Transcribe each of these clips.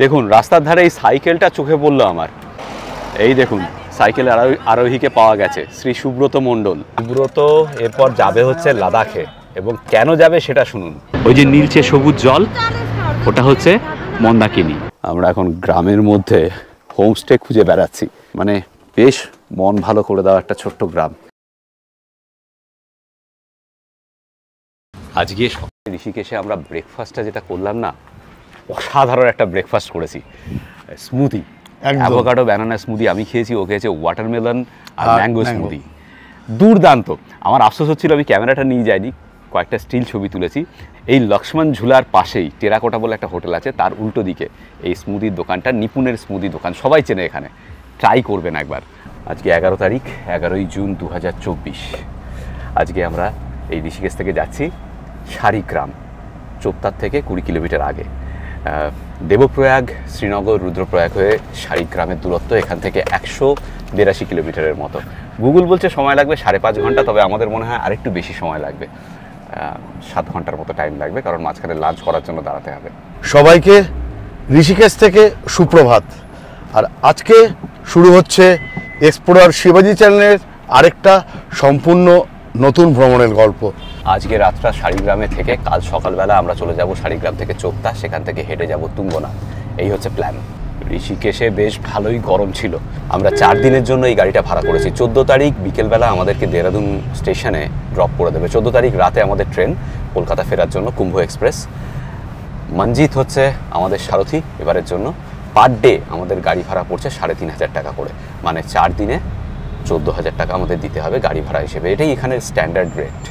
দেখুন রাস্তার ধারে এই সাইকেলটা চোখে পড়লো আমার। এই দেখুন সাইকেল আরোহীকে পাওয়া গেছে, শ্রী সুব্রত মণ্ডল। সুব্রত এরপর যাবে হচ্ছে লাদাখে, এবং কেন যাবে সেটা শুনুন। ওই যে নীলচে সবুজ জল, ওটা হচ্ছে মন্দাকিনী। আমরা এখন গ্রামের মধ্যে হোমস্টে খুঁজে বেড়াচ্ছি, মানে বেশ মন ভালো করে দেওয়া একটা ছোট্ট গ্রাম। আজকে ঋষিকেশে আমরা ব্রেকফাস্টটা যেটা করলাম না, অসাধারণ একটা ব্রেকফাস্ট করেছি। স্মুদি, অ্যাভোকাডো ব্যানানা স্মুদি আমি খেয়েছি, ও খেয়েছে ওয়াটারমেলন আর ম্যাঙ্গো স্মুদি। দুর্দান্ত। আমার আফসোস হচ্ছিল আমি ক্যামেরাটা নিয়ে যাইনি, কয়েকটা স্টিল ছবি তুলেছি। এই লক্ষ্মণ ঝুলার পাশেই টেরাকোটা বলে একটা হোটেল আছে, তার উল্টো দিকে এই স্মুদির দোকানটা, নিপুণের স্মুদি দোকান, সবাই চেনে এখানে, ট্রাই করবেন একবার। আজকে 11 তারিখ, 11ই জুন 2024। আজকে আমরা এই ঋষিকেশ থেকে যাচ্ছি শাড়িগ্রাম, চোপতার থেকে 20 কিলোমিটার আগে। দেবপ্রয়াগ, শ্রীনগর, রুদ্রপ্রয়াগ হয়ে শাড়িগ্রামের দূরত্ব এখান থেকে 182 কিলোমিটারের মতো। গুগল বলছে সময় লাগবে 5.5 ঘন্টা, তবে আমাদের মনে হয় আরেকটু বেশি সময় লাগবে, 7 ঘন্টার মতো টাইম লাগবে, কারণ মাঝখানে লাঞ্চ করার জন্য দাঁড়াতে হবে। সবাইকে ঋষিকেশ থেকে সুপ্রভাত। আর আজকে শুরু হচ্ছে এক্সপ্লোরার শিবাজি চ্যানেলের আরেকটা সম্পূর্ণ নতুন ভ্রমণের গল্প। আজকে রাতটা শাড়িগ্রামে থেকে কাল সকালবেলা আমরা চলে যাব শাড়িগ্রাম থেকে চোপতা, সেখান থেকে হেঁটে যাব তুঙ্গনাথ। এই হচ্ছে প্ল্যান। ঋষিকেশে বেশ ভালোই গরম ছিল। আমরা 4 দিনের জন্য এই গাড়িটা ভাড়া করেছি। 14 তারিখ বিকেলবেলা আমাদেরকে দেরাদুন স্টেশনে ড্রপ করে দেবে। 14 তারিখ রাতে আমাদের ট্রেন কলকাতা ফেরার জন্য, কুম্ভ এক্সপ্রেস। মঞ্জিত হচ্ছে আমাদের সারথি এবারের জন্য। পার ডে আমাদের গাড়ি ভাড়া পড়ছে 3,500 টাকা করে, মানে 4 দিনে 14,000 টাকা আমাদের দিতে হবে গাড়ি ভাড়া হিসেবে। এটাই এখানে স্ট্যান্ডার্ড রেট।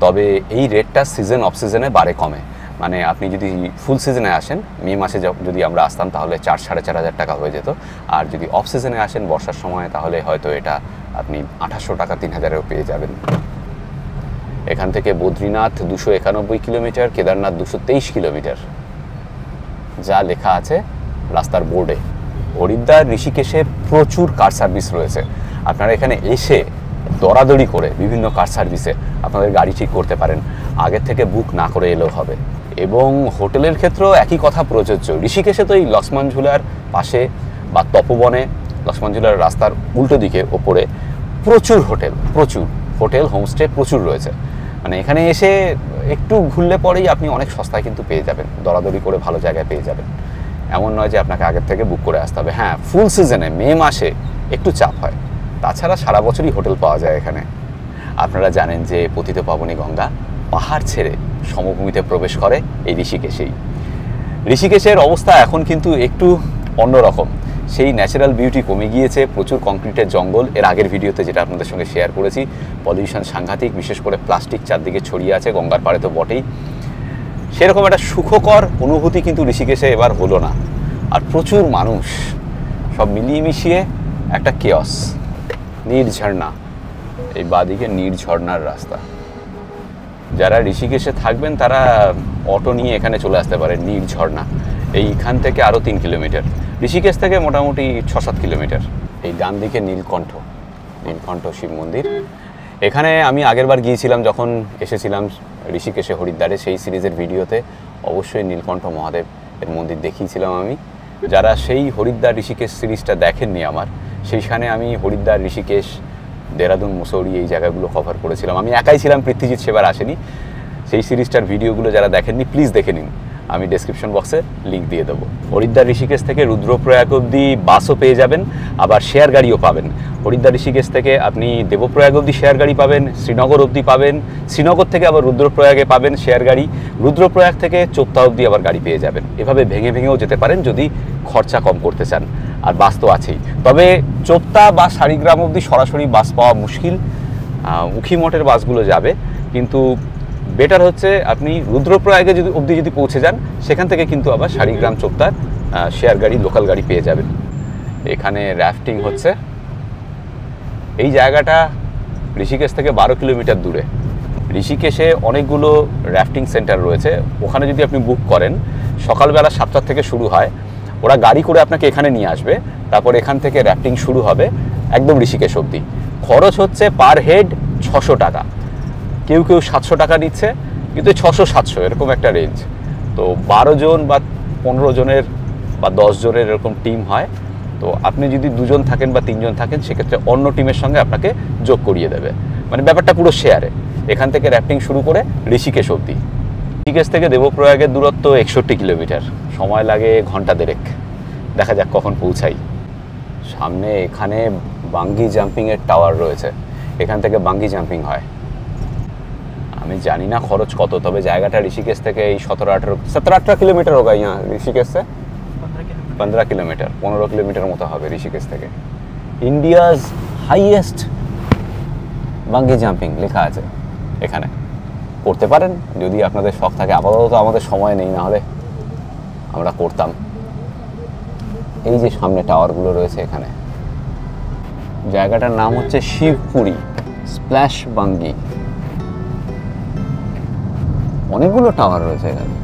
তবে এই রেটটা সিজন অফ সিজনে বাড়ে কমে। মানে আপনি যদি ফুল সিজনে আসেন, মে মাসে যদি আমরা আসতাম তাহলে 4-4,500 টাকা হয়ে যেত। আর যদি অফ সিজনে আসেন বর্ষার সময়, তাহলে হয়তো এটা আপনি 800 টাকা 3,000-এও পেয়ে যাবেন। এখান থেকে বদ্রীনাথ 291 কিলোমিটার, কেদারনাথ 223 কিলোমিটার, যা লেখা আছে রাস্তার বোর্ডে। হরিদ্বার, ঋষিকেশে প্রচুর কার সার্ভিস রয়েছে। আপনারা এখানে এসে দরাদরি করে বিভিন্ন কার সার্ভিসে আপনাদের গাড়ি ঠিক করতে পারেন, আগের থেকে বুক না করে এলেও হবে। এবং হোটেলের ক্ষেত্রেও একই কথা প্রযোজ্য। ঋষিকেশে তো এই লক্ষ্মণ ঝুলার পাশে বা তপবনে, লক্ষ্মণ ঝুলার রাস্তার উল্টো দিকে ওপরে প্রচুর হোটেল হোমস্টে প্রচুর রয়েছে। মানে এখানে এসে একটু ঘুরলে পরেই আপনি অনেক সস্তায় কিন্তু পেয়ে যাবেন, দরাদরি করে ভালো জায়গায় পেয়ে যাবেন। এমন নয় যে আপনাকে আগের থেকে বুক করে আসতে হবে। হ্যাঁ, ফুল সিজনে মে মাসে একটু চাপ হয়, তাছাড়া সারা বছরই হোটেল পাওয়া যায় এখানে। আপনারা জানেন যে পতিত পাবনী গঙ্গা পাহাড় ছেড়ে সমভূমিতে প্রবেশ করে এই ঋষিকেশেই। ঋষিকেশের অবস্থা এখন কিন্তু একটু অন্যরকম। সেই ন্যাচারাল বিউটি কমে গিয়েছে, প্রচুর কংক্রিটের জঙ্গল। এর আগের ভিডিওতে যেটা আপনাদের সঙ্গে শেয়ার করেছি, পলিউশন সাংঘাতিক, বিশেষ করে প্লাস্টিক চারদিকে ছড়িয়ে আছে, গঙ্গার পাড়ে তো বটেই। সেরকম একটা সুখকর অনুভূতি কিন্তু ঋষিকেশে এবার হলো না। আর প্রচুর মানুষ, সব মিলিয়ে মিশিয়ে একটা কেয়স। নির্ঝর্ণা, এই বাদিকে নির্ঝর্ণার রাস্তা। যারা ঋষিকেশে থাকবেন তারা অটো নিয়ে এখানে চলে আসতে পারে। নির্ঝর্ণা এইখান থেকে আরও 3 কিলোমিটার, ঋষিকেশ থেকে মোটামুটি 6-7 কিলোমিটার। এই ডান দিকে নীলকণ্ঠ শিব মন্দির। এখানে আমি আগেরবার গিয়েছিলাম যখন এসেছিলাম ঋষিকেশে হরিদ্বারে, সেই সিরিজের ভিডিওতে অবশ্যই নীলকণ্ঠ মহাদেব এর মন্দির দেখিয়েছিলাম আমি। যারা সেই হরিদ্বার ঋষিকেশ সিরিজটা দেখেননি আমার, সেইখানে আমি হরিদ্বার, ঋষিকেশ, দেরাদুন, মুসৌরি এই জায়গাগুলো কভার করেছিলাম। আমি একাই ছিলাম, পৃথ্বীজিৎ সেবার আসেনি। সেই সিরিজটার ভিডিওগুলো যারা দেখেননি প্লিজ দেখে নিন, আমি ডেসক্রিপশন বক্সে লিঙ্ক দিয়ে দেবো। হরিদ্বার ঋষিকেশ থেকে রুদ্রপ্রয়াগ অবধি বাসও পেয়ে যাবেন, আবার শেয়ার গাড়িও পাবেন। হরিদ্বার ঋষিকেশ থেকে আপনি দেবপ্রয়াগ অবধি শেয়ার গাড়ি পাবেন, শ্রীনগর অবধি পাবেন, শ্রীনগর থেকে আবার রুদ্রপ্রয়াগে পাবেন শেয়ার গাড়ি, রুদ্রপ্রয়াগ থেকে চোপতা অবধি আবার গাড়ি পেয়ে যাবেন। এভাবে ভেঙে ভেঙেও যেতে পারেন যদি খরচা কম করতে চান। আর বাস তো আছেই। তবে চোপতা বা শাড়িগ্রাম অবধি সরাসরি বাস পাওয়া মুশকিল, উখি মঠের বাসগুলো যাবে, কিন্তু বেটার হচ্ছে আপনি রুদ্রপ্রয়াগে যদি পৌঁছে যান, সেখান থেকে কিন্তু আবার শাড়িগ্রাম চোপতার শেয়ার গাড়ি, লোকাল গাড়ি পেয়ে যাবেন। এখানে র্যাফটিং হচ্ছে। এই জায়গাটা ঋষিকেশ থেকে 12 কিলোমিটার দূরে। ঋষিকেশে অনেকগুলো র্যাফটিং সেন্টার রয়েছে, ওখানে যদি আপনি বুক করেন, সকালবেলা 7টা থেকে শুরু হয়, ওরা গাড়ি করে আপনাকে এখানে নিয়ে আসবে, তারপর এখান থেকে র্যাফটিং শুরু হবে একদম ঋষিকেশ অবধি। খরচ হচ্ছে পার হেড 600 টাকা, কেউ 700 টাকা নিচ্ছে, কিন্তু 600-700 এরকম একটা রেঞ্জ। তো 12 জন বা 15 জনের বা 10 জনের এরকম টিম হয়। তো আপনি যদি 2 জন থাকেন বা 3 জন থাকেন, সেক্ষেত্রে অন্য টিমের সঙ্গে আপনাকে যোগ করিয়ে দেবে। মানে ব্যাপারটা পুরো শেয়ারে। এখান থেকে র্যাফটিং শুরু করে ঋষিকেশ অবধি। ঋষিকেশ থেকে দেবপ্রয়াগের দূরত্ব 61 কিলোমিটার, সময় লাগে ঘন্টা দেড়েক। দেখা যাক কখন পৌঁছাই। সামনে এখানে বাঙ্গি জাম্পিংয়ের টাওয়ার রয়েছে, এখান থেকে বাঙ্গি জাম্পিং হয়। আমি জানি না খরচ কত, তবে জায়গাটা ঋষিকেশ থেকে এই 17-18 কিলোমিটার হোক यहाँ ঋষিকেশ से 15 কিলোমিটার, 15 কিলোমিটার মতো হবে ঋষিকেশ থেকে। ইন্ডিয়াজ হাইয়েস্ট বাঙ্গি জাম্পিং লেখা আছে এখানে, করতে পারেন যদি আপনাদের শখ থাকে। আপাতত আমাদের সময় নেই, না হলে আমরা করতাম। এই যে সামনে টাওয়ারগুলো রয়েছে এখানে, জায়গাটার নাম হচ্ছে শিবপুরি স্প্ল্যাশ বাঙ্গি। অনেকগুলো টাওয়ার রয়েছে এখানে।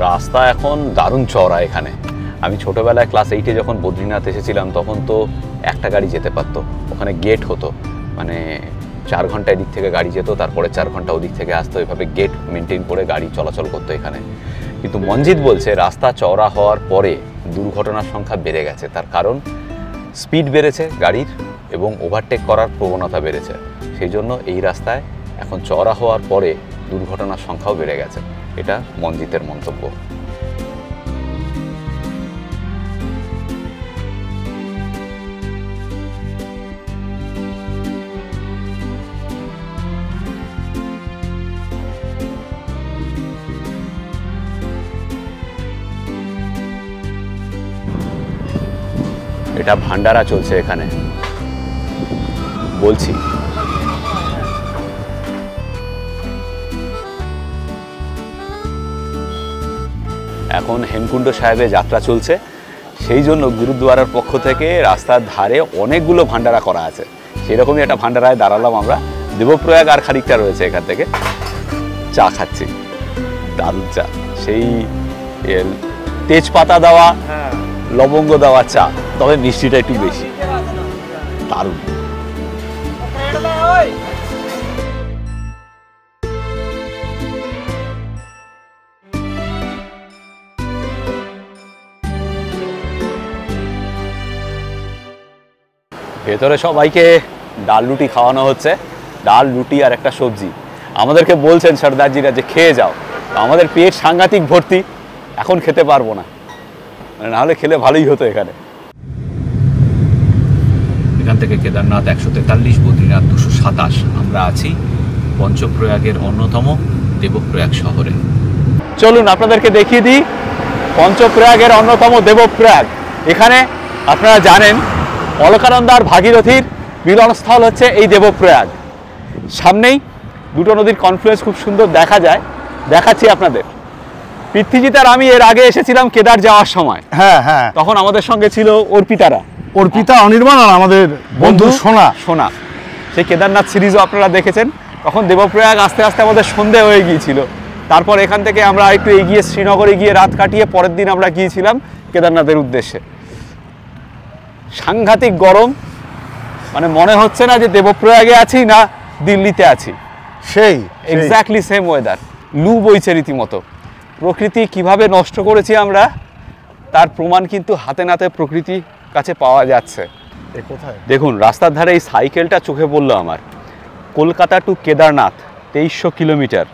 রাস্তা এখন দারুণ চওড়া এখানে। আমি ছোটোবেলায় ক্লাস 8-এ যখন বদ্রীনাথ এসেছিলাম, তখন তো একটা গাড়ি যেতে পারতো। ওখানে গেট হতো, মানে 4 ঘন্টা এদিক থেকে গাড়ি যেত, তারপরে 4 ঘন্টা ওদিক থেকে আসতো। এভাবে গেট মেনটেন করে গাড়ি চলাচল করতো এখানে। কিন্তু মঞ্জিত বলছে রাস্তা চওড়া হওয়ার পরে দুর্ঘটনার সংখ্যা বেড়ে গেছে। তার কারণ স্পিড বেড়েছে গাড়ির এবং ওভারটেক করার প্রবণতা বেড়েছে। সেই জন্য এই রাস্তায় এখন চওড়া হওয়ার পরে দুর্ঘটনার সংখ্যাও বেড়ে গেছে। এটা মঞ্জিতের মন্তব্য। এটা ভান্ডারা চলছে এখানে, বলছি। এখন হেমকুণ্ড সাহেবে যাত্রা চলছে, সেই জন্য গুরুদুয়ারার পক্ষ থেকে রাস্তার ধারে অনেকগুলো ভান্ডারা করা আছে। সেরকমই একটা ভান্ডারায় দাঁড়ালাম আমরা। দেবপ্রয়াগ আর খানিকটা রয়েছে এখান থেকে। চা খাচ্ছি, দারুণ চা, সেই তেজপাতা দেওয়া, লবঙ্গ দেওয়া চা, তবে মিষ্টিটা একটু বেশি, দারুণ। ভেতরে সবাইকে ডাল রুটি খাওয়ানো হচ্ছে, ডাল রুটি আর একটা সবজি। আমাদেরকে বলছেন সর্দারজিরা যে খেয়ে যাও, আমাদের পেট সাংঘাতিক ভর্তি, এখন খেতে পারবো না, নাহলে খেলে ভালোই হতো। এখান থেকে কেদারনাথ 143, বদ্রীনাথ 227। আমরা আছি পঞ্চপ্রয়াগের অন্যতম দেবপ্রয়াগ শহরে। চলুন আপনাদেরকে দেখিয়ে দিই পঞ্চপ্রয়াগের অন্যতম দেবপ্রয়াগ। এখানে আপনারা জানেন অলকানন্দা আর ভাগীরথীর মিলনস্থল হচ্ছে এই দেবপ্রয়াগ। সামনেই দুটো নদীর কনফ্লুয়েন্স খুব সুন্দর দেখা যায়, দেখাচ্ছি আপনাদের। পৃথ্বীজিৎ আর আমি এর আগে এসেছিলাম কেদার যাওয়ার সময়। হ্যাঁ হ্যাঁ, তখন আমাদের সঙ্গে ছিল অর্পিতারা, অর্পিতা, অনির্বাণ আর আমাদের বন্ধু সোনা। সেই কেদারনাথ সিরিজও আপনারা দেখেছেন। তখন দেবপ্রয়াগ আস্তে আস্তে আমাদের সন্ধে হয়ে গিয়েছিল। তারপর এখান থেকে আমরা একটু এগিয়ে শ্রীনগরে গিয়ে রাত কাটিয়ে পরের দিন আমরা গিয়েছিলাম কেদারনাথের উদ্দেশ্যে। সাংঘাতিক গরম, মানে মনে হচ্ছে না যে দেবপ্রয়াগে আছি না দিল্লিতে আছি। সেই এক্স্যাক্টলি সেম ওয়েদার, লু বইছে রীতিমতো। প্রকৃতি কিভাবে নষ্ট করেছি আমরা, তার প্রমাণ কিন্তু হাতে নাতে প্রকৃতির কাছে পাওয়া যাচ্ছে। কোথায় দেখুন রাস্তার ধারে এই সাইকেলটা চোখে পড়লো আমার। Kolkata to Kedarnath 2300 kilometre.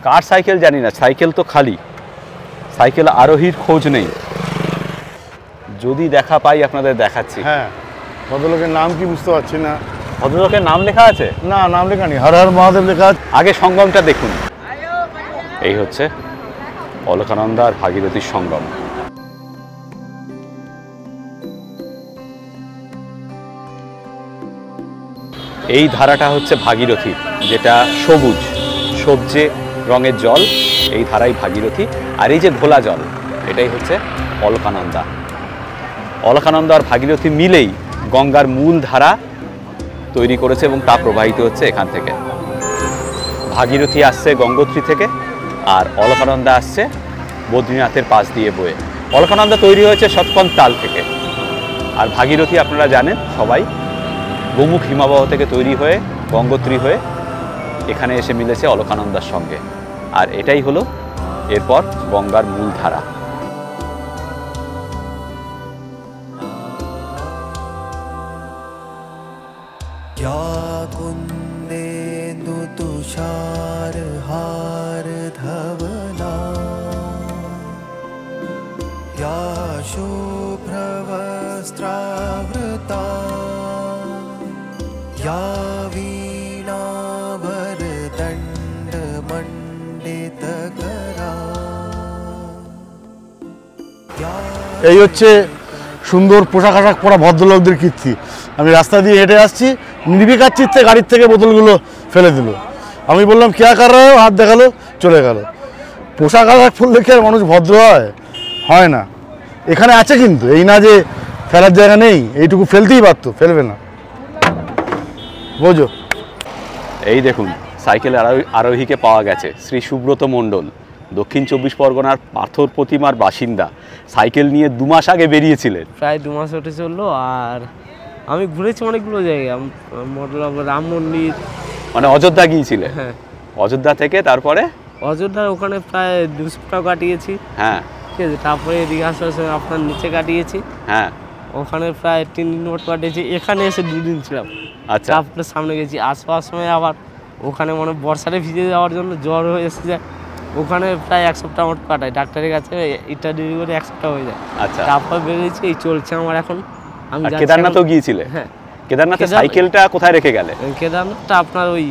কার সাইকেল জানি না, সাইকেল তো খালি, সাইকেল আরোহীর খোঁজ নেই। যদি দেখা পাই আপনাদের দেখাচ্ছি। হ্যাঁ, ভদ্রলোকের নাম কি বুঝতে পারছি না। ভদ্রলোকের নাম লেখা আছে? না, নাম লেখা নেই, হর হর মহাদেব লেখা আছে। আগে সঙ্গমটা দেখুন। এই হচ্ছে অলকানন্দা আর ভাগীরথীর সঙ্গম। এই ধারাটা হচ্ছে ভাগীরথী, যেটা সবুজ সবজে রঙের জল, এই ধারাই ভাগীরথী। আর এই যে ঘোলা জল, এটাই হচ্ছে অলকানন্দা। অলকানন্দা আর ভাগীরথী মিলেই গঙ্গার মূল ধারা তৈরি করেছে এবং তা প্রবাহিত হচ্ছে এখান থেকে। ভাগীরথী আসছে গঙ্গোত্রী থেকে, আর অলকানন্দা আসছে বদ্রীনাথের পাশ দিয়ে বয়ে। অলকানন্দা তৈরি হয়েছে সৎপন্থ তাল থেকে, আর ভাগীরথী আপনারা জানেন সবাই গোমুখ হিমাবহ থেকে তৈরি হয়ে গঙ্গোত্রী হয়ে এখানে এসে মিলেছে অলকানন্দার সঙ্গে। আর এটাই হলো এরপর গঙ্গার মূল ধারা। कुन्देन्दु तुषार हार धवला या शुभ्रवस्त्रावृता या वीणावरदण्डमण्डितकरा। এই হচ্ছে সুন্দর পোশাক আশাক পরা ভদ্রলোকদের কীর্তি। আমি রাস্তা দিয়ে হেঁটে আসছি, নির্বিকার চিত্তে গাড়ির থেকে বোতলগুলো ফেলে দিল। আমি বললাম কে কার, হাত দেখালো, চলে গেল। পোশাক আশাক পরলে কি আর মানুষ ভদ্র হয় না? এখানে আছে কিন্তু, এই না যে ফেলার জায়গা নেই, এইটুকু ফেলতেই পারতো, ফেলবে না, বোঝো। এই দেখুন সাইকেল আরোহীকে পাওয়া গেছে, শ্রী সুব্রত মণ্ডল, দক্ষিণ 24 পরগনার পাথর প্রতিমার বাসিন্দা। সাইকেল নিয়ে 2 মাস আগে বেরিয়েছিলেন। প্রায় 2 মাস হতে চললো। আর আমি ঘুরেছি অনেকগুলো জায়গা, রাম মন্দির, মানে অযোধ্যা গিয়েছিলেন? হ্যাঁ। অযোধ্যা থেকে তারপরে অযোধ্যার ওখানে প্রায় 2 সপ্তাহ কাটিয়েছি। হ্যাঁ, ঠিক আছে। তারপরে এদিকে আস্তে আস্তে আপনার নিচে কাটিয়েছি। হ্যাঁ, ওখানে প্রায় 3 দিন মতো কাটিয়েছি। এখানে এসে 2 দিন ছিলাম। আচ্ছা। তারপরে সামনে গেছি, আসবার সময় আবার ওখানে মানে বর্ষাতে ভিজে যাওয়ার জন্য জ্বর হয়ে এসে যায়। ওখানে প্রায় 1 সপ্তাহ মতো কাটাই, ডাক্তারের কাছে ইত্যাদি করে 1 সপ্তাহ হয়ে যায়। আচ্ছা। তারপর বেরিয়েছি, এই চলছে আমার এখন। আমি আর কেদারনাথও গিয়েছিলে? হ্যাঁ। কেদারনাথে সাইকেলটা কোথায় রেখে গেলে? কেদারনাথটা আপনার ওই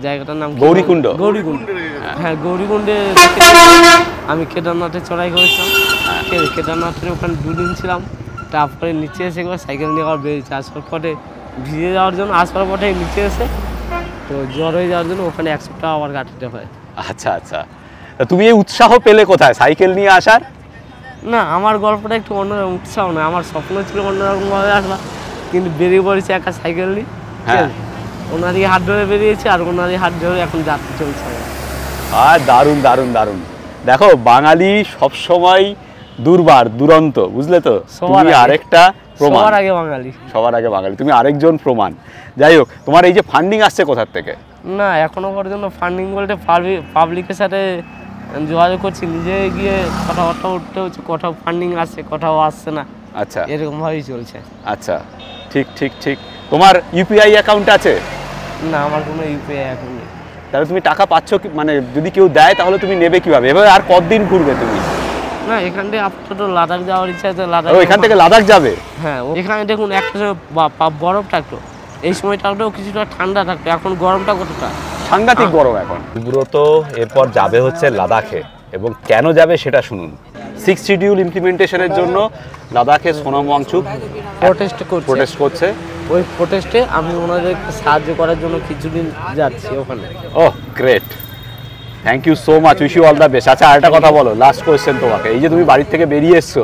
জায়গাটার নাম গৌরীকুণ্ড। গৌরীকুণ্ড, হ্যাঁ গৌরীকুণ্ডে আমি কেদারনাথে চড়াই করেছিলাম। কেদারনাথের ওখানে 2 দিন ছিলাম। তারপরে নিচে এসে একবার সাইকেল নিয়ে আবার বেরিয়েছি, আসার পথে ভিজে যাওয়ার জন্য, আসবার পথে নিচে এসে তো জ্বর হয়ে যাওয়ার জন্য ওখানে 1 সপ্তাহ আবার কাটাতে হয়। আচ্ছা আচ্ছা, তুমি এই উৎসাহ পেলে কোথায় সাইকেল নিয়ে আসার? না, আমার গল্পটা একটু অন্যরকম, উৎসাহ নয়, আমার স্বপ্ন ছিল অন্যরকমভাবে আসবা, কিন্তু বেরিয়ে পড়েছি একা সাইকেল নিয়ে। হ্যাঁ, ওনারই হাত ধরে বেরিয়েছি, আর ওনারই হাত ধরে এখন যাত্রা চলছে। আর দারুণ দারুণ দারুণ। দেখো বাঙালি সবসময় দুর্বার দুরন্ত, বুঝলে তো? তুমি আরেকটা প্রমাণ। সবার আগে বাঙালি, সবার আগে বাঙালি, তুমি আরেকজন প্রমাণ। যাই হোক, তোমার এই যে ফান্ডিং আসছে কোথার থেকে? না, এখনো পর্যন্ত ফান্ডিং বলতে পাবলিকের সাথে যোগাযোগ করছি, নিজে গিয়ে কথাবার্তা উঠতে হচ্ছে, কোথাও ফান্ডিং আসছে, কোথাও আসছে না। আচ্ছা, এরকমভাবেই চলছে। আচ্ছা, ঠিক ঠিক ঠিক। তোমার ইউপিআই অ্যাকাউন্ট আছে? না, আমার কোনো ইউপিআই অ্যাকাউন্ট নেই। তাহলে তুমি টাকা পাচ্ছ মানে যদি কেউ দেয় তাহলে তুমি নেবে কিভাবে? এভাবে আর কতদিন ঘুরবে তুমি? না, এখান থেকে আপনার তো লাদাখ যাওয়ার ইচ্ছা আছে। লাদাখ, এখান থেকে লাদাখ যাবে? হ্যাঁ। এখানে দেখুন একটা বরফ থাকতো, এই সময় থাকলেও কিছুটা ঠান্ডা থাকতো, এখন গরমটা কতটা সাংঘাতিক গরম এখন। সুব্রত এরপর যাবে হচ্ছে লাদাখে, এবং কেন যাবে সেটা শুনুন। 6 শিডিউল ইমপ্লিমেন্টেশনের জন্য লাদাখে সোনাম ওয়াংচুক প্রোটেস্ট করছে। ওই প্রোটেস্টে আমি ওনাদেরকে সাহায্য করার জন্য কিছুদিন যাচ্ছি ওখানে। Oh great, thank you so much, wish you all the best. আচ্ছা, আরেকটা কথা বলো, লাস্ট কোয়েশ্চেন তোমাকে। এই যে তুমি বাড়ির থেকে বেরিয়ে এসছো,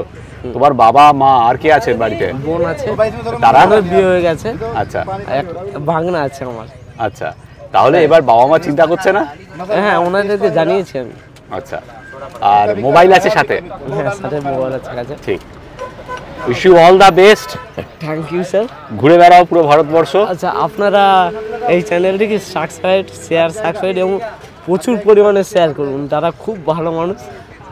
তোমার বাবা মা আর কে আছে বাড়িতে? বোন আছে, তারা বিয়ে হয়ে গেছে। আচ্ছা, ভাগনা আছে আমার। আচ্ছা, তাহলে এবার বাবা মা চিন্তা করছে না? হ্যাঁ, ওনাদেরকে জানিয়েছি আমি। আচ্ছা, আর মোবাইল আছে সাথে? হ্যাঁ, সাথে মোবাইল আছে কাছে। ঠিক, wish you all the best. Thank you sir. ঘুরে বেড়াও পুরো ভারতবর্ষ। আচ্ছা, আপনারা এই চ্যানেলটিকে সাবস্ক্রাইব এবং প্রচুর পরিমাণে শেয়ার করুন, তারা খুব ভালো মানুষ।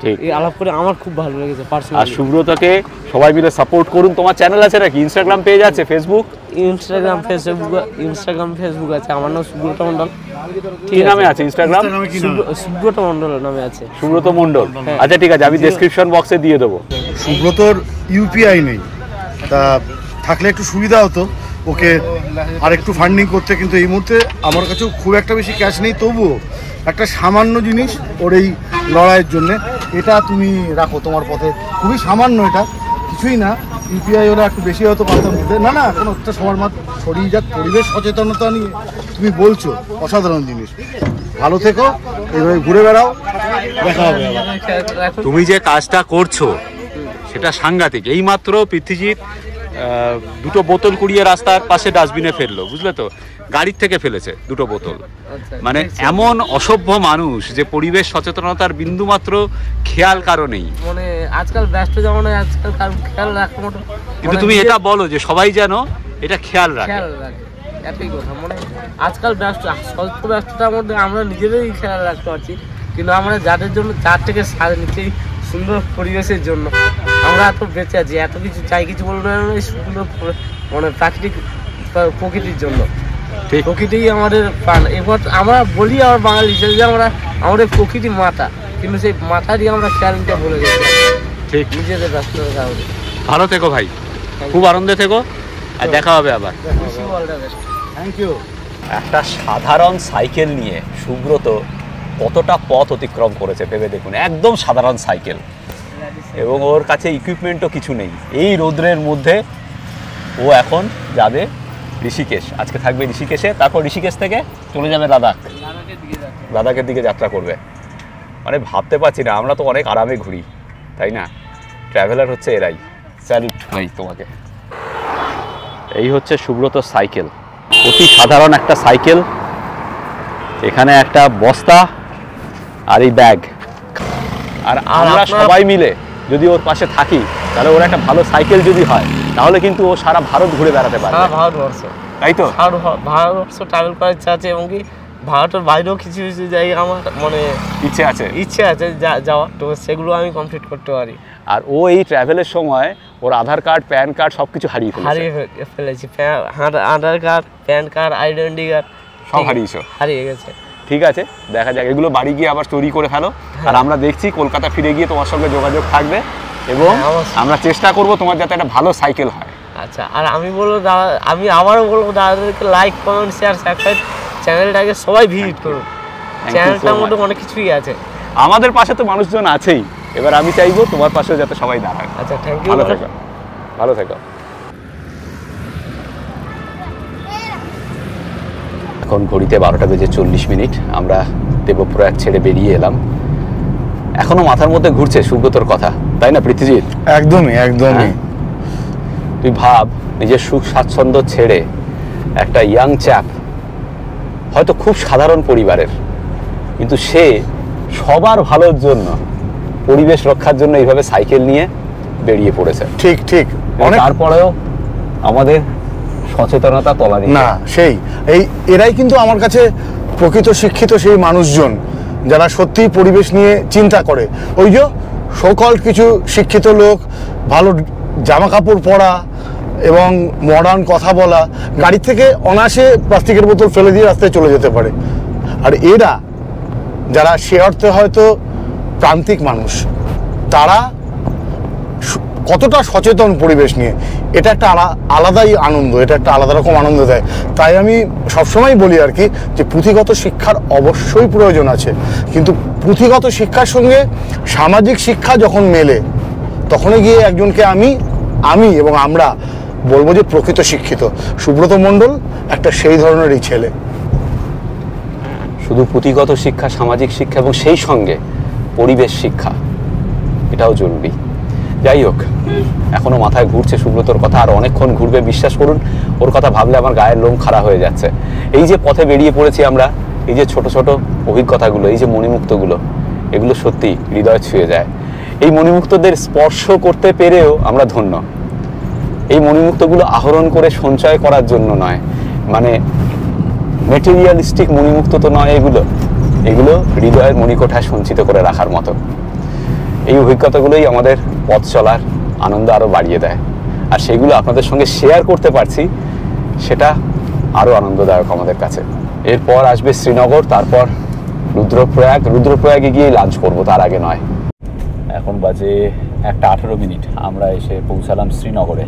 ঠিক, এই আলাপ করে আমার খুব ভালো লেগেছে আর পার্সোনালি। সুব্রতকে সবাই মিলে সাপোর্ট করুন। তোমার চ্যানেল আছে নাকি? ইনস্টাগ্রাম পেজ আছে, ফেসবুক? ইনস্টাগ্রাম ফেসবুক আছে। আমার নাম সুব্রত মণ্ডল। কি নামে আছে ইনস্টাগ্রাম? সুব্রত মণ্ডল নামে আছে। সুব্রত মণ্ডল। আচ্ছা ঠিক আছে, আমি ডেসক্রিপশন বক্সে দিয়ে দেবো। সুব্রতর ইউপিআই নেই, তা থাকলে একটু সুবিধা হতো ওকে আর একটু ফান্ডিং করতে, কিন্তু এই মুহূর্তে আমার কাছেও খুব একটা বেশি ক্যাশ নেই। তবুও একটা সামান্য জিনিস ওর এই লড়াইয়ের জন্যে, এটা তুমি রাখো তোমার পথে। খুবই সামান্য, এটা কিছুই না। ইউপিআই ওরা একটু বেশি হয়তো পারতাম দিতে। না না, কোনো একটা সবার মাত্র ছড়িয়ে যাক, পরিবেশ সচেতনতা নিয়ে তুমি বলছো, অসাধারণ জিনিস। ভালো থেকো, এইভাবে ঘুরে বেড়াও, দেখা হবে। তুমি যে কাজটা করছো সেটা সাংঘাতিক। এইমাত্র পৃথ্বীজিৎ দুটো বোতল কুড়িয়ে রাস্তার পাশে ডাস্টবিনে ফেললো, বুঝলে তো, গাড়ির থেকে ফেলেছে দুটো বোতল। আচ্ছা, মানে এমন অসভ্য মানুষ যে পরিবেশ সচেতনতার বিন্দুমাত্র খেয়াল কারো নেই। মানে আজকাল ব্যস্ত জামানায় আজকাল কারো খেয়াল রাখার মতো, কিন্তু তুমি এটা বলো যে সবাই যেন এটা খেয়াল রাখে। খেয়াল রাখে, একই কথা। মানে আজকাল স্বল্প ব্যস্ততার মধ্যে আমরা নিজেদেরই খেয়াল রাখতে পারছি, কিন্তু আমরা যাদের জন্য যার থেকে নিচেই সুন্দর পরিবেশের জন্য আমরা এত বেঁচে আছি, এত কিছু চাই, কিছু বলবো না, এই সুন্দর মানে প্রাকৃতিক প্রকৃতির জন্য। ঠিক, প্রকৃতি আমাদের প্রাণ। এবার আমরা বলি আমার বাঙালি হিসেবে যে আমরা আমাদের প্রকৃতি মাতা, কিন্তু সেই মাথা দিয়ে আমরা খেয়াল নিতে ভুলে গেছি। ঠিক, নিজেদের ব্যস্ততার কারণে। ভালো থেকো ভাই, খুব আনন্দে থেকো, আর দেখা হবে আবার। Thank you. একটা সাধারণ সাইকেল নিয়ে সুব্রত কতটা পথ অতিক্রম করেছে ভেবে দেখুন। একদম সাধারণ সাইকেল, এবং ওর কাছে ইকুইপমেন্টও কিছু নেই। এই রোদ্রের মধ্যে ও এখন যাবে ঋষিকেশ। আজকে থাকবে ঋষিকেশে, তারপর ঋষিকেশ থেকে চলে যাবে লাদাখের দিকে যাত্রা করবে। মানে ভাবতে পারছি না, আমরা তো অনেক আরামে ঘুরি, তাই না? ট্রাভেলার হচ্ছে এরাই। স্যালুট ভাই তোমাকে। এই হচ্ছে সুব্রত সাইকেল, অতি সাধারণ একটা সাইকেল। এখানে একটা বস্তা আর এই ব্যাগ, আর আমরা সবাই মিলে যদি ওর পাশে থাকি, তাহলে ওর একটা ভালো সাইকেল যদি হয়, তাহলে কিন্তু ও সারা ভারত ঘুরে বেড়াতে পারবে। সারা ভারতবর্ষ, তাই তো? ভারতবর্ষ ট্রাভেল করার ইচ্ছা আছে, এবং কি ভারতের বাইরেও কিছু কিছু জায়গা আমার মানে ইচ্ছে আছে যাওয়ার, তো সেগুলো আমি কমপ্লিট করতে পারি। আর ও এই ট্রাভেলের সময় ওর আধার কার্ড, প্যান কার্ড সবকিছু হারিয়ে ফেলেছি। Aadhaar card, PAN card, identity card সব হারিয়ে গেছে। ঠিক আছে, দেখা যাক, এগুলো বাড়ি গিয়ে আবার স্টোরি করে ফেলো। আর আমরা দেখছি কলকাতা ফিরে গিয়ে তোমার সঙ্গে যোগাযোগ থাকবে, এবং আমরা চেষ্টা করব তোমার যাতে একটা ভালো সাইকেল হয়। আচ্ছা, আর আমি বলবো দাদা, আমি আবারও বলবো দাদাদেরকে লাইক, কমেন্ট, শেয়ার, সাবস্ক্রাইব, চ্যানেলটাকে সবাই ভিজিট করুন। চ্যানেলটার মধ্যে অনেক কিছুই আছে। আমাদের পাশে তো মানুষজন আছেই, এবার আমি চাইবো তোমার পাশেও যাতে সবাই দাঁড়ায়। আচ্ছা, থ্যাংক ইউ। ভালো থেকো। এখন ঘড়িতে 12:40, আমরা দেবপ্রয়াগ ছেড়ে বেরিয়ে এলাম। এখনো মাথার মধ্যে ঘুরছে সুব্রতর কথা, তাই না পৃথ্বীজিৎ? একদমই একদমই। তুই ভাব, নিজের সুখ স্বাচ্ছন্দ্য ছেড়ে একটা ইয়াং চ্যাপ, হয়তো খুব সাধারণ পরিবারের, কিন্তু সে সবার ভালোর জন্য, পরিবেশ রক্ষার জন্য এইভাবে সাইকেল নিয়ে বেরিয়ে পড়েছে। ঠিক ঠিক। তারপরেও আমাদের সচেতনতা তলানি না, এরাই কিন্তু আমার কাছে প্রকৃত শিক্ষিত সেই মানুষজন, যারা সত্যি পরিবেশ নিয়ে চিন্তা করে। ওই যে সকল কিছু শিক্ষিত লোক, ভালো জামা কাপড় পরা এবং মডার্ন কথা বলা, গাড়ি থেকে অনায়াসে প্লাস্টিকের বোতল ফেলে দিয়ে রাস্তায় চলে যেতে পারে। আর এরা যারা সে অর্থে হয়তো প্রান্তিক মানুষ, তারা কতটা সচেতন পরিবেশ নিয়ে, এটা একটা আলাদাই আনন্দ, এটা একটা আলাদা রকম আনন্দ দেয়। তাই আমি সবসময় বলি আর কি, যে পুঁথিগত শিক্ষার অবশ্যই প্রয়োজন আছে, কিন্তু পুঁথিগত শিক্ষার সঙ্গে সামাজিক শিক্ষা যখন মেলে, তখনই গিয়ে একজনকে আমি এবং আমরা বলবো যে প্রকৃত শিক্ষিত। সুব্রত মণ্ডল একটা সেই ধরনেরই ছেলে। শুধু পুঁথিগত শিক্ষা, সামাজিক শিক্ষা এবং সেই সঙ্গে পরিবেশ শিক্ষা, এটাও জরুরি। যাই হোক, এখনো মাথায় ঘুরছে সুব্রতর কথা, আর অনেকক্ষণ ঘুরবে, বিশ্বাস করুন। ওর কথা ভাবলে আমার গায়ের লোম খাড়া হয়ে যাচ্ছে। এই যে পথে বেরিয়ে পড়েছি আমরা, এই যে ছোট ছোট অভিজ্ঞতাগুলো, এই যে মণিমুক্তগুলো, এগুলো সত্যি হৃদয় ছুঁয়ে যায়। এই মণিমুক্তদের স্পর্শ করতে পেরেও আমরা ধন্য। এই মণিমুক্তগুলো আহরণ করে সঞ্চয় করার জন্য নয়, মানে মেটেরিয়ালিস্টিক মণিমুক্ত তো নয়, এগুলো হৃদয়ের মণিকোঠায় সঞ্চিত করে রাখার মতো। এই অভিজ্ঞতাগুলোই আমাদের পথ চলার আনন্দ আরও বাড়িয়ে দেয়, আর সেগুলো আপনাদের সঙ্গে শেয়ার করতে পারছি, সেটা আরও আনন্দদায়ক আমাদের কাছে। এরপর আসবে শ্রীনগর, তারপর রুদ্রপ্রয়াগে গিয়ে লাঞ্চ করব, তার আগে নয়। এখন বাজে 1:18, আমরা এসে পৌঁছালাম শ্রীনগরে।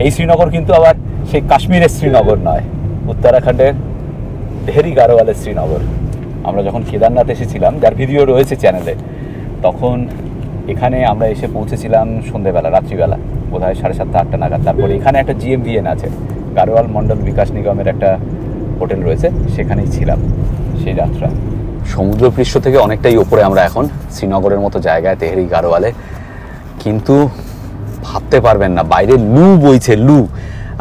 এই শ্রীনগর কিন্তু আবার সেই কাশ্মীরের শ্রীনগর নয়, উত্তরাখণ্ডের তেহরি গারোয়ালের শ্রীনগর। আমরা যখন কেদারনাথ এসেছিলাম, যার ভিডিও রয়েছে চ্যানেলে, তখন এখানে আমরা এসে পৌঁছেছিলাম সন্ধ্যেবেলা, রাত্রিবেলা, বোধহয় 7:30-8টা নাগাদ। তারপরে এখানে একটা GMVN আছে, গারোয়াল মন্ডল বিকাশ নিগমের একটা হোটেল রয়েছে, সেখানেই ছিলাম সেই যাত্রা। সমুদ্রপৃষ্ঠ থেকে অনেকটাই ওপরে আমরা এখন, শ্রীনগরের মতো জায়গায়, তেহরি গারোয়ালে। কিন্তু ভাবতে পারবেন না, বাইরে লু বইছে, লু।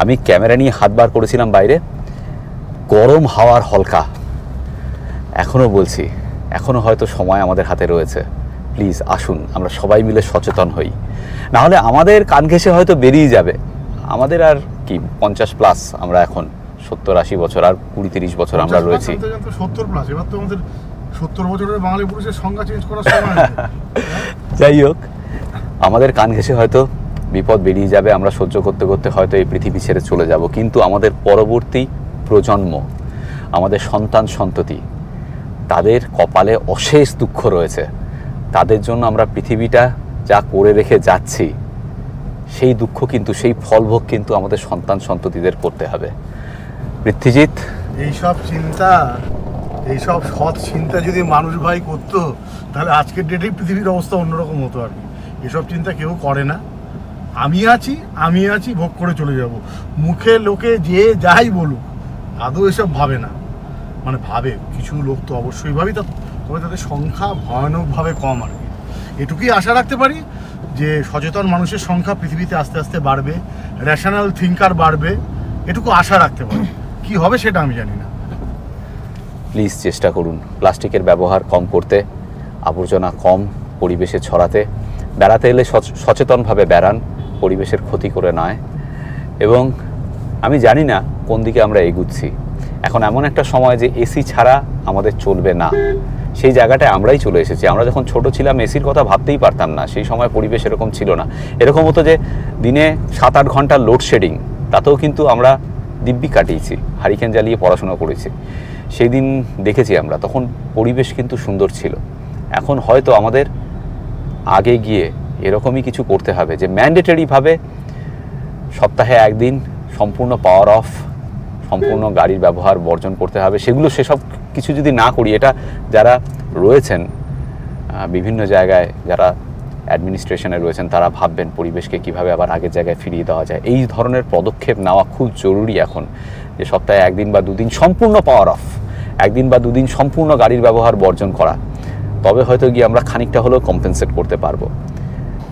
আমি ক্যামেরা নিয়ে হাত বার করেছিলাম বাইরে, গরম হাওয়ার হলকা। এখনও বলছি, এখনও হয়তো সময় আমাদের হাতে রয়েছে। প্লিজ আসুন, আমরা সবাই মিলে সচেতন হই, না হলে আমাদের কান ঘেঁষে হয়তো বেরিয়ে যাবে। আমাদের আর কি 50+, আমরা এখন 70-80 বছর, আর 20-30 বছর আমরা রয়েছি। 70+, এবার তো আমাদের 70 বছরের বাঙালি পুরুষের সংজ্ঞা চেঞ্জ করার সময়। যাই হোক, আমাদের কান ঘেঁষে হয়তো বিপদ বেরিয়ে যাবে, আমরা সহ্য করতে করতে হয়তো এই পৃথিবী ছেড়ে চলে যাব, কিন্তু আমাদের পরবর্তী প্রজন্ম, আমাদের সন্তান সন্ততি, তাদের কপালে অশেষ দুঃখ রয়েছে। তাদের জন্য আমরা পৃথিবীটা যা করে রেখে যাচ্ছি, সেই দুঃখ কিন্তু, সেই ফলভোগ কিন্তু আমাদের সন্তান সন্ততিদের করতে হবে। পৃথ্বীজিৎ, এইসব চিন্তা, এইসব সৎ চিন্তা যদি মানুষ ভাই করতো, তাহলে আজকের ডেটেই পৃথিবীর অবস্থা অন্যরকম হতো আর কি। এসব চিন্তা কেউ করে না। আমি আছি ভোগ করে চলে যাব। মুখে লোকে যে যাই বলুক, আদৌ এসব ভাবে না। মানে ভাবে, কিছু লোক তো অবশ্যই ভাবি, তবে তাদের সংখ্যা ভয়ানকভাবে কম আর কি। এটুকুই আশা রাখতে পারি যে সচেতন মানুষের সংখ্যা পৃথিবীতে আস্তে আস্তে বাড়বে, রেশনাল থিঙ্কার বাড়বে, এটুকু আশা রাখতে পারি। কি হবে সেটা আমি জানি না। প্লিজ চেষ্টা করুন প্লাস্টিকের ব্যবহার কম করতে, আবর্জনা কম পরিবেশে ছড়াতে, বেড়াতে এলে সচেতনভাবে বেড়ান, পরিবেশের ক্ষতি করে নয়। এবং আমি জানি না কোন দিকে আমরা এগুচ্ছি। এখন এমন একটা সময় যে এসি ছাড়া আমাদের চলবে না, সেই জায়গাটায় আমরাই চলে এসেছি। আমরা যখন ছোট ছিলাম এসির কথা ভাবতেই পারতাম না, সেই সময় পরিবেশ এরকম ছিল না। এরকম হতো যে দিনে 7-8 ঘন্টা লোডশেডিং, তাতেও কিন্তু আমরা দিব্যি কাটিয়েছি, হারিকেন জ্বালিয়ে পড়াশোনা করেছি। সেই দিন দেখেছি আমরা, তখন পরিবেশ কিন্তু সুন্দর ছিল। এখন হয়তো আমাদের আগে গিয়ে এরকমই কিছু করতে হবে যে ম্যান্ডেটরিভাবে সপ্তাহে একদিন সম্পূর্ণ পাওয়ার অফ, সম্পূর্ণ গাড়ির ব্যবহার বর্জন করতে হবে। সেসব কিছু যদি না করি, এটা যারা রয়েছেন বিভিন্ন জায়গায়, যারা অ্যাডমিনিস্ট্রেশনে রয়েছেন, তারা ভাববেন পরিবেশকে কিভাবে আবার আগের জায়গায় ফিরিয়ে দেওয়া যায়। এই ধরনের পদক্ষেপ নেওয়া খুব জরুরি এখন, যে সপ্তাহে 1 বা 2 দিন সম্পূর্ণ পাওয়ার অফ, 1 বা 2 দিন সম্পূর্ণ গাড়ির ব্যবহার বর্জন করা। তবে হয়তো গিয়ে আমরা খানিকটা হলেও কম্পেনসেট করতে পারবো।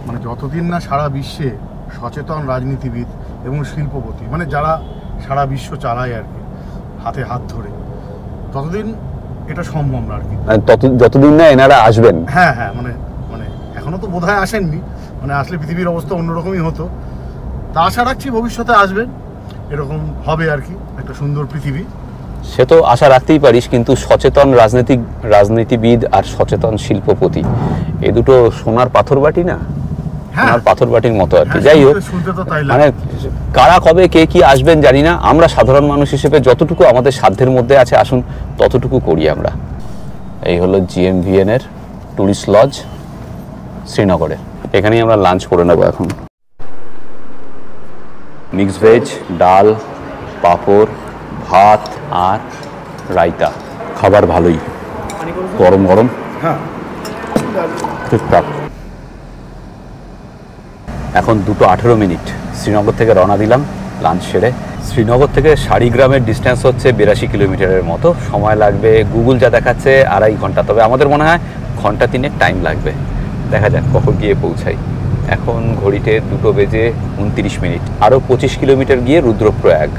মানে যতদিন না সারা বিশ্বে সচেতন রাজনীতিবিদ এবং শিল্পপতি, মানে যারা সারা বিশ্ব চালায় আর কি হাতে হাত ধরে, ততদিন এটা সম্ভব না আর কি। যতদিন না এনারা আসবেন। হ্যাঁ, মানে এখনো তো বোধহয় আসেননি, মানে আসলে পৃথিবীর অবস্থা অন্যরকমই হতো। তা আশা রাখছি ভবিষ্যতে আসবেন, এরকম হবে আর কি একটা সুন্দর পৃথিবী। সে তো আশা রাখতেই পারিস, কিন্তু সচেতন রাজনীতিবিদ আর সচেতন শিল্পপতি, এ দুটো সোনার পাথর বাটি না, সোনার পাথর বাটির মতো আর কি। যাই হোক, মানে কারা কবে কে কি আসবেন জানি না। আমরা সাধারণ মানুষ হিসেবে যতটুকু আমাদের সাধ্যের মধ্যে আছে, আসুন ততটুকু করি আমরা। এই হলো GMVN এর ট্যুরিস্ট লজ শ্রীনগরে। এখানেই আমরা লাঞ্চ করে নেবো এখন। মিক্স ভেজ, ডাল, পাঁপড়, ভাত আর রায়তা। খাবার ভালোই, গরম গরম। হ্যাঁ, ঠিকঠাক। এখন 2:18 শ্রীনগর থেকে রওনা দিলাম লাঞ্চ সেরে। শ্রীনগর থেকে শাড়িগ্রামের ডিস্টেন্স হচ্ছে 82 কিলোমিটারের মতো। সময় লাগবে, গুগল যা দেখাচ্ছে 2.5 ঘন্টা, তবে আমাদের মনে হয় 1 ঘন্টা 3 টাইম লাগবে। দেখা যাক কখন গিয়ে পৌঁছাই। এখন ঘড়িতে 2:29। আরও 25 কিলোমিটার গিয়ে রুদ্রপ্রয়াগ।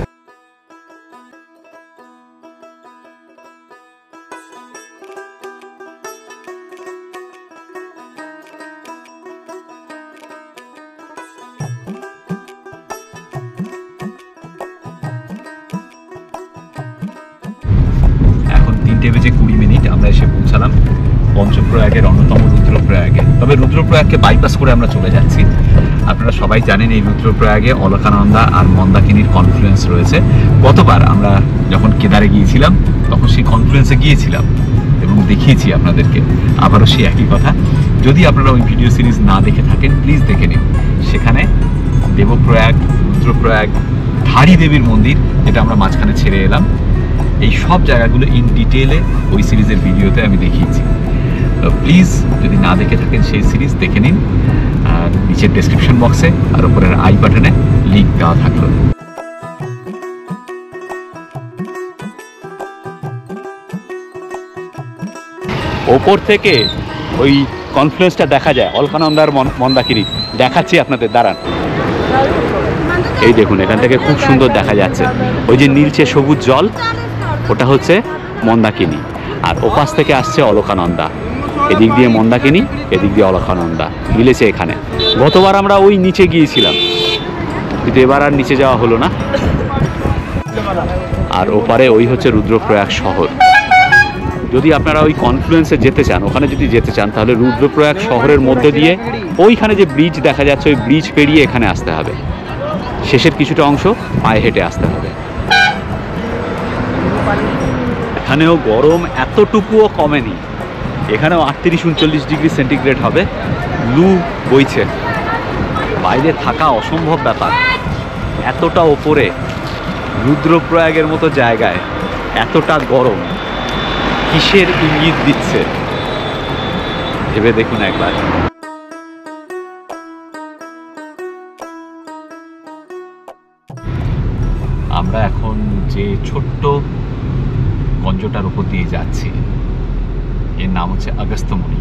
এখন 3:20 আমরা এসে পৌঁছালাম পঞ্চপ্রয়াগের অন্যতম রুদ্রপ্রয়াগে। তবে রুদ্রপ্রয়াগকে বাইপাস করে আমরা চলে যাচ্ছি। আপনারা সবাই জানেন এই রুদ্রপ্রয়াগে অলকানন্দা আর মন্দাকিনীর কনফ্লুয়েন্স রয়েছে। গতবার আমরা যখন কেদারে গিয়েছিলাম, তখন সেই কনফ্লুয়েন্সে গিয়েছিলাম এবং দেখিয়েছি আপনাদেরকে। আবারও সেই একই কথা, যদি আপনারা ওই ভিডিও সিরিজ না দেখে থাকেন প্লিজ দেখে নিন। সেখানে দেবপ্রয়াগ, রুদ্রপ্রয়াগ, ধারী দেবীর মন্দির, যেটা আমরা মাঝখানে ছেড়ে এলাম, এই সব জায়গাগুলো ইন ডিটেলে ওই সিরিজের ভিডিওতে আমি দেখিয়েছি। প্লিজ যদি না দেখে থাকেন সেই সিরিজ দেখে নিন। আর নিচের ডেসক্রিপশন বক্সে আর উপরের আই বাটনে লিঙ্ক দেওয়া থাকলো। ওপর থেকে ওই কনফ্লুয়েন্সটা দেখা যায়, অলকানন্দার মন্দাকিনী। দেখাচ্ছি আপনাদের, দাঁড়ান। এই দেখুন এখান থেকে খুব সুন্দর দেখা যাচ্ছে, ওই যে নীলচে সবুজ জল, ওটা হচ্ছে মন্দাকিনী, আর ওপাশ থেকে আসছে অলকানন্দা। এদিক দিয়ে মন্দাকিনী, এদিক দিয়ে অলকানন্দা মিলেছে এখানে। গতবার আমরা ওই নিচে গিয়েছিলাম, কিন্তু এবার আর নিচে যাওয়া হলো না। আর ওপারে ওই হচ্ছে রুদ্রপ্রয়াগ শহর। যদি আপনারা ওই কনফ্লুয়েন্সে যেতে চান, ওখানে যদি যেতে চান, তাহলে রুদ্রপ্রয়াগ শহরের মধ্যে দিয়ে ওইখানে যে ব্রিজ দেখা যাচ্ছে, ওই ব্রিজ পেরিয়ে এখানে আসতে হবে। শেষের কিছুটা অংশ পায়ে হেঁটে আসতে হবে। এখানেও গরম এতটুকুও কমেনি, এখানেও 38-39 ডিগ্রি সেন্টিগ্রেড হবে। লু বইছে, বাইরে থাকা অসম্ভব ব্যাপার। এতটা ওপরে রুদ্রপ্রয়াগের মতো জায়গায় এতটা গরম কিসের ইঙ্গিত দিচ্ছে ভেবে দেখুন একবার। আমরা এখন যে ছোট্ট গঞ্জটার উপর দিয়ে যাচ্ছি, এর নাম হচ্ছে আগস্ত্যমুনি।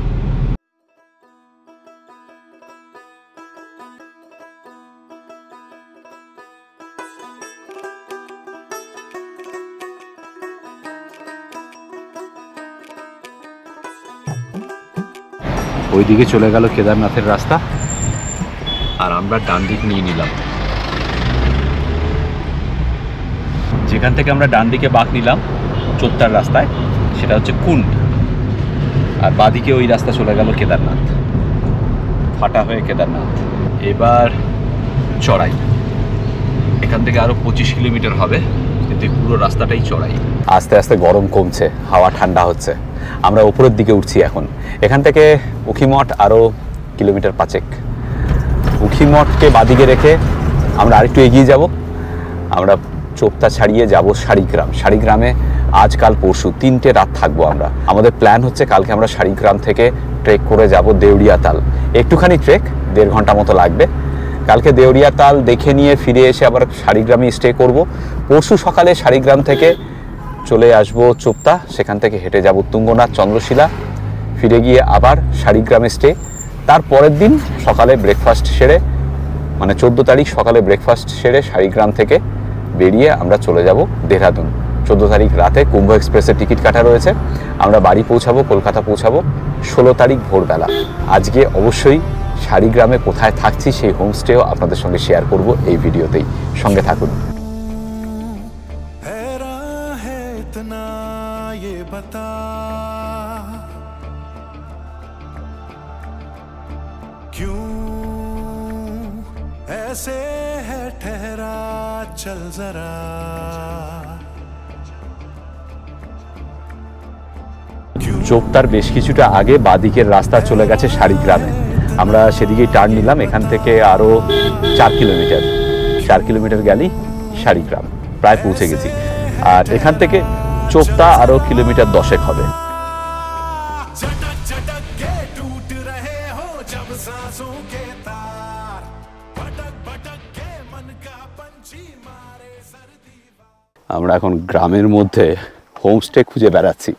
ওইদিকে চলে গেল কেদারনাথের রাস্তা, আর আমরা ডান দিক নিয়ে নিলাম। যেখান থেকে আমরা ডান দিকে বাঁক নিলাম চোত্তার রাস্তায়, সেটা হচ্ছে কুন্ড, আর বাঁদিকে ওই রাস্তা চলে গেল কেদারনাথ, ফাটা হয়ে কেদারনাথ। এবার চড়াই, এখান থেকে আরো 25 কিলোমিটার হবে, কিন্তু পুরো রাস্তাটাই চড়াই। আস্তে আস্তে গরম কমছে, হাওয়া ঠান্ডা হচ্ছে। আমরা উপরের দিকে উঠছি এখন। এখান থেকে উখিমঠ আরও কিলোমিটার 5। উখিমঠকে বাদিকে রেখে আমরা আরেকটু এগিয়ে যাব। আমরা চোপতা ছাড়িয়ে যাব শাড়িগ্রাম। শাড়িগ্রামে আজকাল পরশু 3টে রাত থাকবো আমরা। আমাদের প্ল্যান হচ্ছে কালকে আমরা শাড়িগ্রাম থেকে ট্রেক করে যাব দেউড়িয়াতাল। একটুখানি ট্রেক, 1.5 ঘন্টা মতো লাগবে। কালকে দেউড়িয়াতাল দেখে নিয়ে ফিরে এসে আবার শাড়িগ্রামে স্টে করব। পরশু সকালে শাড়িগ্রাম থেকে চলে আসবো চোপতা, সেখান থেকে হেঁটে যাব তুঙ্গনাথ, চন্দ্রশিলা, ফিরে গিয়ে আবার শাড়িগ্রামে স্টে। তার পরের দিন সকালে ব্রেকফাস্ট সেরে, মানে 14 তারিখ সকালে ব্রেকফাস্ট সেরে শাড়িগ্রাম থেকে বেরিয়ে আমরা চলে যাব দেহরাদুন। 14 তারিখ রাতে কুম্ভ এক্সপ্রেসের টিকিট কাটা রয়েছে। আমরা বাড়ি পৌঁছাবো, কলকাতা পৌঁছাবো 16 তারিখ ভোরবেলা। আজকে অবশ্যই শাড়িগ্রামে কোথায় থাকছি সেই হোমস্টেও আপনাদের সঙ্গে শেয়ার করব এই ভিডিওতেই। সঙ্গে থাকুন। ऐसे है ठहरा चल जरा চোপতার বেশ কিছুটা আগে বাদিকের রাস্তা চলে গেছে শাড়িগ্রামে। আমরা সেদিকেই টার্ন নিলাম। এখান থেকে আরও 4 কিলোমিটার, 4 কিলোমিটার গেলেই শাড়িগ্রাম, প্রায় পৌঁছে গেছি। আর এখান থেকে চোপতা আরও কিলোমিটার 10 হবে। আমরা এখন গ্রামের মধ্যে হোমস্টে খুঁজে বেড়াচ্ছি।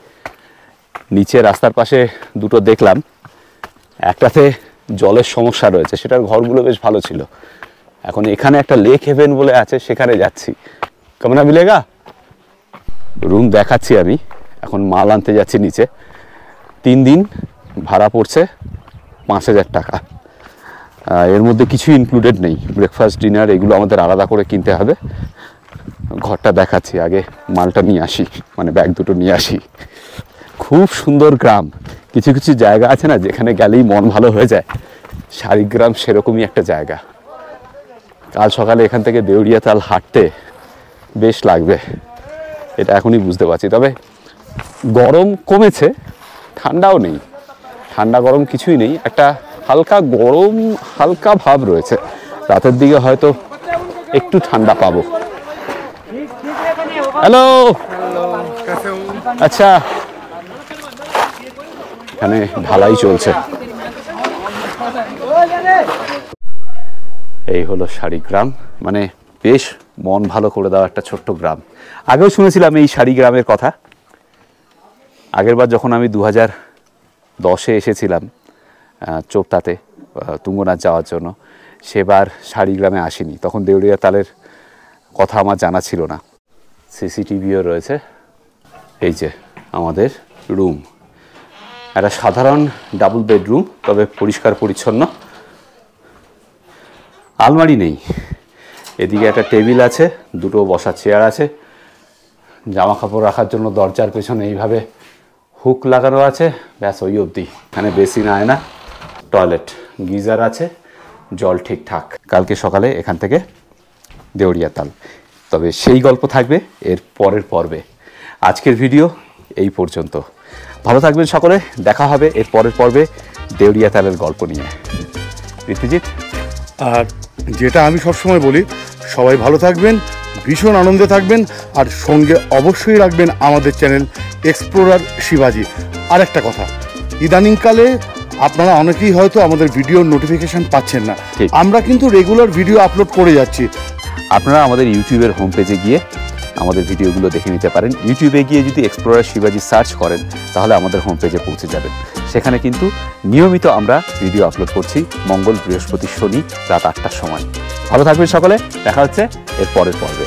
নিচে রাস্তার পাশে দুটো দেখলাম, একটাতে জলের সমস্যা রয়েছে, সেটার ঘরগুলো বেশ ভালো ছিল। এখন এখানে একটা লেক হেভেন বলে আছে, সেখানে যাচ্ছি। কেমন মিলেগা? রুম দেখাচ্ছি আমি। এখন মাল আনতে যাচ্ছি নিচে। 3 দিন ভাড়া পড়ছে 5000 টাকা। এর মধ্যে কিছু ইনক্লুডেড নেই, ব্রেকফাস্ট ডিনার এগুলো আমাদের আলাদা করে কিনতে হবে। ঘরটা দেখাচ্ছি, আগে মালটা নিয়ে আসি, মানে ব্যাগ দুটো নিয়ে আসি। খুব সুন্দর গ্রাম। কিছু কিছু জায়গা আছে না যেখানে গেলেই মন ভালো হয়ে যায়, শাড়িগ্রাম সেরকমই একটা জায়গা। কাল সকালে এখান থেকে দেউড়িয়াতাল হাঁটতে বেশ লাগবে, এটা এখনই বুঝতে পারছি। তবে গরম কমেছে, ঠান্ডাও নেই, ঠান্ডা গরম কিছুই নেই, একটা হালকা গরম হালকা ভাব রয়েছে। রাতের দিকে হয়তো একটু ঠান্ডা পাবো। হ্যালো, আচ্ছা, এখানে ঢালাই চলছে। এই হলো শাড়িগ্রাম, মানে বেশ মন ভালো করে দেওয়া একটা ছোট্ট গ্রাম। আগেও শুনেছিলাম এই শাড়িগ্রামের কথা। আগেরবার যখন আমি 2010-এ এসেছিলাম চোপতাতে তুঙ্গনাথ যাওয়ার জন্য, সেবার শাড়িগ্রামে আসিনি, তখন দেউড়িয়া তালের কথা আমার জানা ছিল না। সিসিটিভিও রয়েছে। এই যে আমাদের রুম, একটা সাধারণ ডাবল বেডরুম, তবে পরিষ্কার পরিচ্ছন্ন। আলমারি নেই, এদিকে একটা টেবিল আছে, দুটো বসার চেয়ার আছে, জামা কাপড় রাখার জন্য দরজার পেছনে এইভাবে হুক লাগানো আছে, ব্যাস ওই অবধি। এখানে বেসিন, আয়না, টয়লেট, গিজার আছে, জল ঠিকঠাক। কালকে সকালে এখান থেকে দেউড়িয়া তাল, তবে সেই গল্প থাকবে এর পরের পর্বে। আজকের ভিডিও এই পর্যন্ত। ভালো থাকবেন সকলে, দেখা হবে এর পরের পর্বে দেউড়িয়া তালের গল্প নিয়ে। ঋতুজিৎ, আর যেটা আমি সবসময় বলি, সবাই ভালো থাকবেন, ভীষণ আনন্দে থাকবেন, আর সঙ্গে অবশ্যই রাখবেন আমাদের চ্যানেল এক্সপ্লোরার শিবাজি। আর একটা কথা, ইদানিংকালে আপনারা অনেকেই হয়তো আমাদের ভিডিওর নোটিফিকেশান পাচ্ছেন না, ঠিক। আমরা কিন্তু রেগুলার ভিডিও আপলোড করে যাচ্ছি। আপনারা আমাদের ইউটিউবের হোম পেজে গিয়ে আমাদের ভিডিওগুলো দেখে নিতে পারেন। ইউটিউবে গিয়ে যদি এক্সপ্লোরার শিবাজি সার্চ করেন তাহলে আমাদের হোম পেজে পৌঁছে যাবেন। সেখানে কিন্তু নিয়মিত আমরা ভিডিও আপলোড করছি, মঙ্গল, বৃহস্পতি, শনি রাত 8টার সময়। ভালো থাকবেন সকলে, দেখা হচ্ছে এর পরের পর্বে।